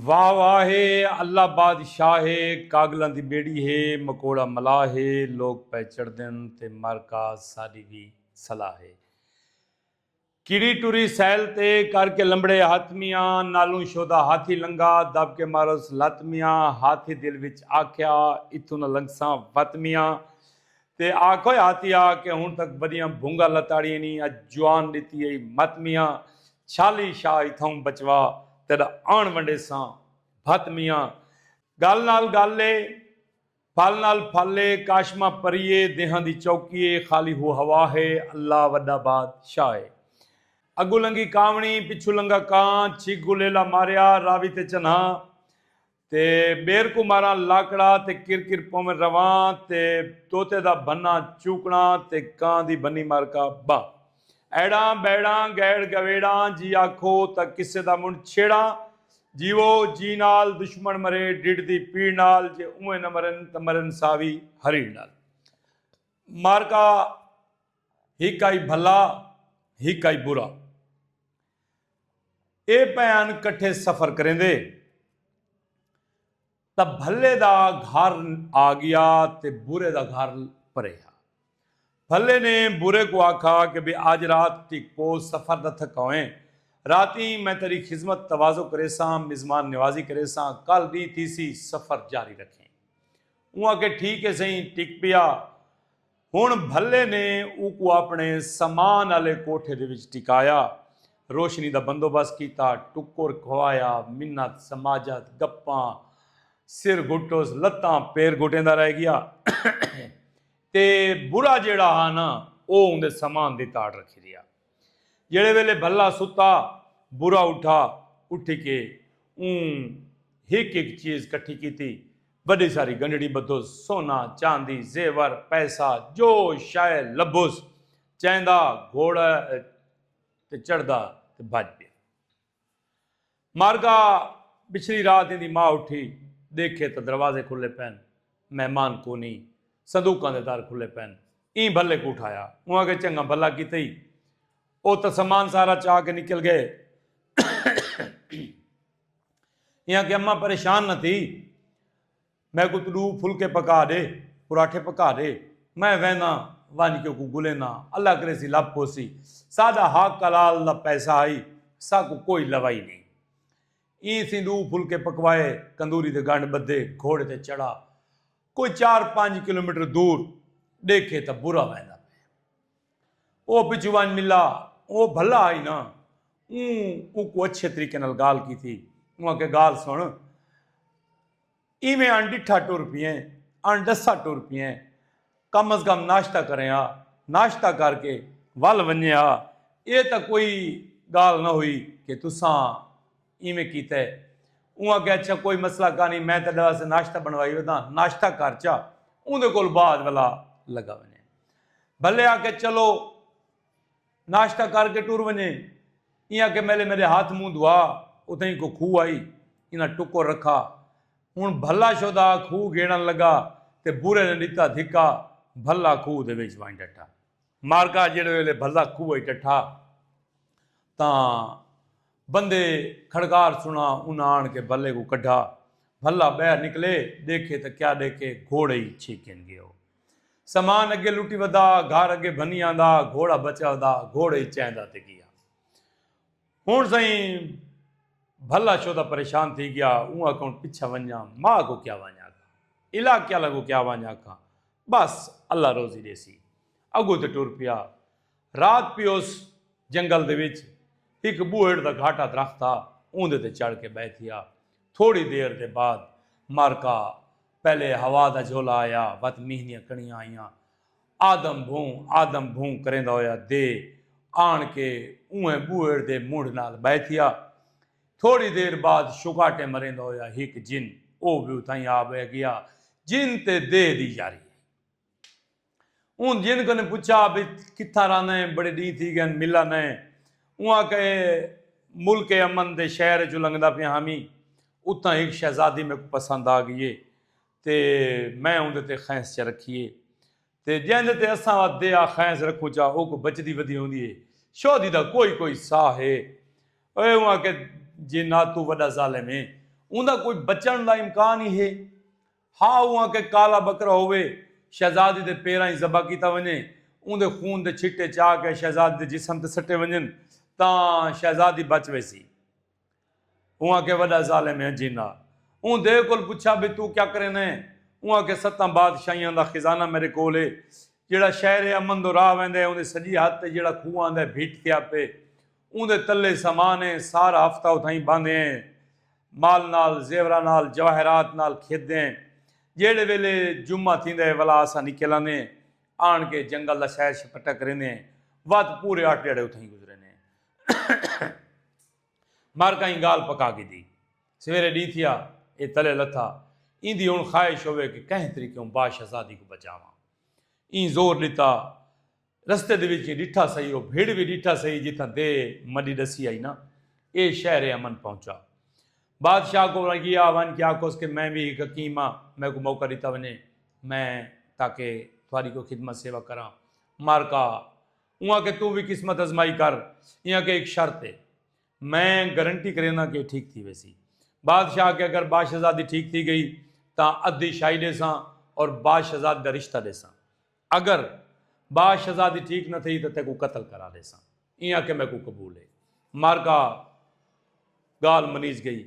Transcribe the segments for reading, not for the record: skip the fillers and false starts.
واہ واہ ہے اللہ بادشاہ ہے کاگلاں دی بیڑی ہے مکوڑا ملا ہے لوگ پہ چڑھ دن تے مر کا ساری بھی صلاح ہے کیڑی ٹوری سیل تے کر کے لمبڑے ہاتمیاں نالوں شودا ہاتھی لنگا دب کے مارس لاتمیاں ہاتھی دل وچ آکھیا اتوں نہ لنگساں وتمیاں تے آکھو ہاتھیا کہ ہن تک بدیاں بھونگا لتاڑی نہیں اج جوان دیتی ہے متمیاں چھالی شاہ اتھوں بچوا تیرا آن ونڈے ساں بھت میاں گل نال گل لے پھل نال پھل لے کاشما پریے دیہاں دی چوکیے خالی ہو ہوا ہے اللہ وڈا بادشاہ ہے اگو لنگی کاونی پچھو لنگا کان چھگو لیلا ماریا راوی تے چنہا تے بیر کو مارا لاکڑا تے کر پومن روان تے توتے دا بننا چوکنا تے کان دی بنی مار کا با ایڑاں بیڑاں گیڑ گویڑاں جی آکھو تا کسے دا منڈ چھیڑاں جیو جی نال دشمن مرے ڈڈ دی پیڑ نال جے اوے نہ مرن تا مرن ساوی ہریڑ نال مار کا ہی کائی بھلا ہی کائی برا اے پیان کٹھے سفر کریں دے تب بھلے دا گھر آ گیا تے برے دا گھر پریا بھلے نے برے کو آکھا کہ بے آج رات ٹک پو سفر دا تھکویں راتی میں تیری خدمت توازو کرے ساں مزمان نوازی کرے ساں کل دی تیسی سفر جاری رکھیں وہاں کہ ٹھیک ہے سہیں ٹک پیا ہن بھلے نے او کو اپنے سامان والے کوٹھے دے وچ ٹکایا روشنی دا بندوبست کیتا ٹکر کھوایا منت سماجت گپاں سر گھٹوس لتاں پیر گھٹیں دا رہ گیا تے برا جیڑا ہا نا او اندے سامان دی تاڑ رکھی دیا جیڑے ویلے بھلا ستا برا اٹھا اٹھ کے ایک چیز کٹھی کی تھی بڑی ساری گنڈڑی بدو سونا چاندی زیور پیسہ جو شائع لبوس چیندا گھوڑا تے چڑھدا تے بھج پیا مارگا پچھلی رات دی ماں اٹھی دیکھے تو دروازے کھلے پین مہمان کو نہیں صندوقاں دے دار کھلے پین این بھلے کو اٹھایا وہاں کے چنگا بھلا کی تئی او تو سامان سارا چاہ کے نکل گئے یہاں کہ اماں پریشان نہ تھی میں کو تو پھلکے پکا دے پراٹھے پکا دے میں وینا وانی کے کو گلینا اللہ کرے سی لب پوسی سادہ ہاک کلال نہ پیسہ آئی سا کو کوئی لوائی نہیں این سی دو پھلکے پکوائے کندوری دے گانڈ بدے گھوڑے تے چڑھا کوئی 4-5 کلومیٹر دور دیکھے تا برا وینا او پچھوان ملا او بھلا آئی نا او کو اچھے طریقے نال گال کی تھی وہاں کے گال سن ایویں ان 18 روپیے ان 10 روپیے کم از کم ناشتہ کریں ناشتہ کر کے ول ونجے یہ تو کوئی گال نہ ہوئی کہ تساں ایویں کیتے وہاں کہ اچھا کوئی مسئلہ کا نہیں میں تو سے ناشتہ بنوائی ودا ناشتہ کر چا اندے کول بعد والا لگا ونجے بھلے آ کے چلو ناشتہ کر کے ٹور ونجے یہاں کہ میرے ہاتھ منہ دھوا اتیں کو کھو آئی انہاں ٹکو رکھا ہن بھلا شودا کھو گیڑن لگا تے برے نے دیتا دھکا بھلا کھو دے وچ وائیں ڈٹا مارکا جڑے ویلے بھلا کھو وچ ڈٹا تاں بندے کھڑکار سنا انہاں آن کے بھلے کو کڈھا بھلا باہر نکلے دیکھے تو کیا دیکھے گھوڑے ہی چھیکن گئے سامان اگے لٹی ودا گھر اگے بنی آندا گھوڑا بچا ودا گھوڑے ہی چیندا تے گیا ہن سائیں بھلا شودا پریشان تھی گیا اُہاں کون پیچھا ونجا ماں کو کیا وانجا کھا الہ کیا لگو کیا وانجا کھا بس اللہ روزی دیسی اگو تے ٹور پیا رات پیوس جنگل دے وچ ایک بوہڑ دا گھاٹا درخت تھا اوندے تے چڑھ کے بیٹھیا تھوڑی دیر دے بعد مارکا پہلے ہوا دا جھولا آیا وت مہنیاں کڑیاں آئیاں آدم بھوں کریندا ہویا دے آن کے اوہیں بوہڑ دے منڈ نال بیٹھیا تھوڑی دیر بعد شکاٹے مریندا ہویا ایک جن او بھی اتائیں آ بہ گیا جن تے دے دی جاری اون جن کو نے پوچھا بھی کتھا رہنا ہے بڑے ڈی تھی گئے ملا نئے وہاں کہ ملک امن دے شہر جو لنگدا پیا ہمی اتنا ایک شہزادی میں کو پسند آ گئی تے میں اندے تے خینس چ رکھیے تے جیندے تے اساں دے آ خینس رکھو چا او کو بچدی ودی ہوندی ہے شودی دا کوئی سا ہے اے وہاں کہ جے ناتو وڈا ظالم ہے اوندا کوئی بچن دا امکان ہی ہے؟ ہاں وہاں کے کالا بکرا ہوئے شہزادی دے پیراں ہی ذبح کیتا ونجے اون دے خون دے چھٹے چاہ کے شہزادی دے جسم تے سٹے ونجن تاں شہزادی بچ ویسی وہاں کے وڈا ظالم ہے جینا اون دے کول پوچھا بھی تو کیا کرنے وہاں کے 7 بادشاہیاں دا خزانہ میرے کول ہے جیڑا شہر امن دو راہ ویندے اون دے سجی ہاتھ تے جیڑا کھوہ آندا بھیٹ تھیا پہ اون دے تلے سامان ہے سارا ہفتہ اتھائیں باندھے ہیں مال نال زیورہ نال جواہرات نال کھیدے ہیں جیڑے ویلے جمعہ تھیندے ولا اسا نکلانے آن کے جنگل دا سیر سپاٹا کرنے وقت پورے 8 ڈیڑے اتھائیں گزرنے مارکا ہی گال پکا کی دی سویرے ڈی تھیا اے تلے لتھا این دی ہن خواہش ہوئے کہ کہیں طریقے ہوں با شہزادی کو بچاواں این زور لیتا رستے دے وچ ڈٹھا سہی ہو بھیڑ بھی ڈٹھا سہی جتھاں دے مڈی ڈسی آئی نا اے شہر امن پہنچا بادشاہ کو گیا ون کیا کو اس کے میں بھی ایک حکیم ہاں میں کو موقع دیتا ونے میں تاکہ تھوڑی کو خدمت سیوا کراں مارکا وہاں کہ تو بھی قسمت ازمائی کر یہاں کہ ایک شرط ہے میں گارنٹی کرینا کہ ٹھیک تھی ویسی بادشاہ کے اگر با شہزادی ٹھیک تھی گئی تا ادھی شاہی دے ساں اور با شہزادی دا رشتہ دے ساں اگر با شہزادی ٹھیک نہ تھی تو تے کو قتل کرا دے ساں یہاں کہ میں کو قبول ہے مارکا گال منیز گئی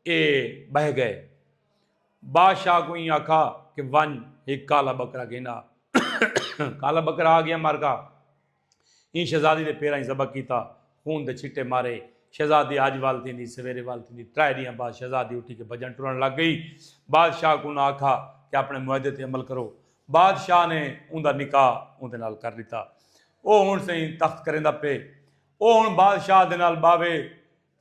اے بہ گئے بادشاہ کو یہ آکھا کہ ون ایک کالا بکرا گینا کالا بکرا آ گیا مارکا این شہزادی دے پیراں ذبح کیتا خون دے چھٹے مارے شہزادی آج والتی دی سویرے والتی دی 3 دیاں بعد شہزادی اٹھی کے بجن ٹرن لگ گئی بادشاہ کو نہ آکھا کہ اپنے معاہدے تے عمل کرو بادشاہ نے اون دا نکاح اون دے نال کر دیتا او ہن سے تخت کریندا پے او ہن بادشاہ دے نال باوے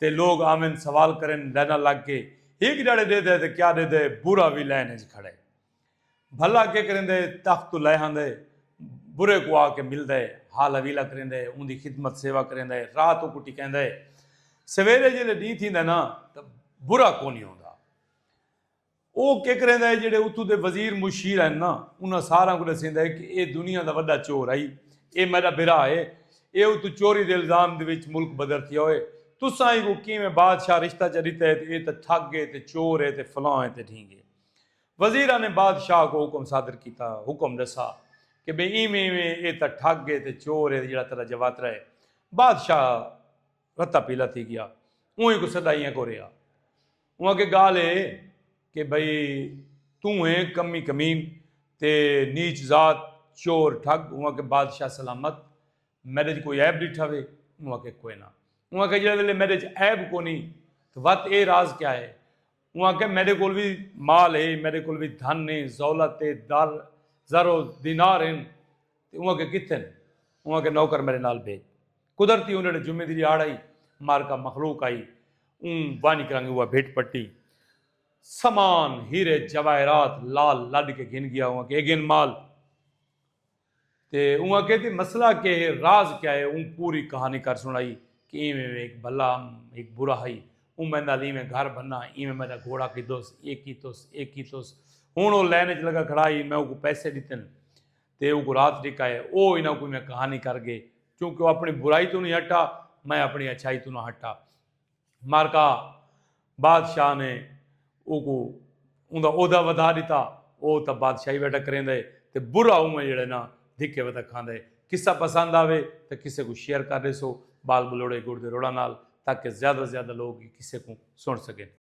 تے لوگ آمن سوال کریں لینا لگ کے ایک ڈاڑے دے دے تے کیا دے دے برا بھی لینے کھڑے بھلا کے کریں دے تخت تو لے ہاں دے برے کو آ کے مل دے حال حویلا کریں دے ان دی خدمت سیوا کریں دے رات کو ٹکیں دے سویرے جلے نہیں تھی نا تو برا کو نہیں ہوندا او کے کریں دے جڑے اتو دے وزیر مشیر ہیں نا انہاں سارا کو دسیں دے کہ اے دنیا دا وڈا چور آئی اے میرا برا ہے اے اتو چوری دے الزام دے وچ ملک بدر تھی ہوئے تساں ہی کو کیویں بادشاہ رشتہ چریتا ہے اے تے ٹھگ ہے تے چور ہے تے فلاں ہے تے ڈھینگے وزیرہ نے بادشاہ کو حکم صادر کیتا حکم دسا کہ بے ایویں اے تے ٹھگ ہے تے چور ہے جڑا تیرا جواترا ہے بادشاہ رتا پیلا تھی گیا اوہی کو صدائیاں کو رہا وہاں کے گال ہے کہ بھئی تو ہیں کمی کمین تے نیچ ذات چور ٹھگ وہاں کے بادشاہ سلامت میرے کوئی عیب ڈٹھا وے وہاں کے کوئی نہ وہاں کہ جلے میرے عیب کو نہیں تو وقت اے راز کیا ہے وہاں کہ میرے کول بھی مال ہے میرے کول بھی دھن ہے زولت ہے زر و دینار ہیں وہاں کے کتن وہاں کے نوکر میرے نال بھیج قدرتی انہوں نے جمعے دی آڑائی مار کا مخلوق آئی اون بانی کرانگے ہوا بھیٹ پٹی سامان ہیرے جواہرات لال لڈ کے گن گیا وہاں کے گن مال تے وہاں کہتے مسئلہ کہ ہے راز کیا ہے اون پوری کہانی کر سنائی کہ ایک بھلا ایک برا ہے میں نالی میں گھر بننا میں میرا گھوڑا کی دوست ایک ہی توس ہوں وہ لینے چ لگا کھڑائی میں کو پیسے دیتن تے وہ کو رات ڈکائے او انہوں کو میں کہانی کر گئے کیونکہ وہ اپنی برائی تو نہیں ہٹا میں اپنی اچھائی تو نہ ہٹا مارکا بادشاہ نے او کو ان کا عہدہ ودا دیتا او تب بادشاہی بیٹھا کریں دے تے برا ہوں میں جڑے نا دھکے ودا کھان دے قصہ پسند آوے تو کسے کو شیئر کر دے سو بال بلوڑے گڑ دے روڑا نال تاکہ زیادہ سے زیادہ لوگ کسے کو سن سکیں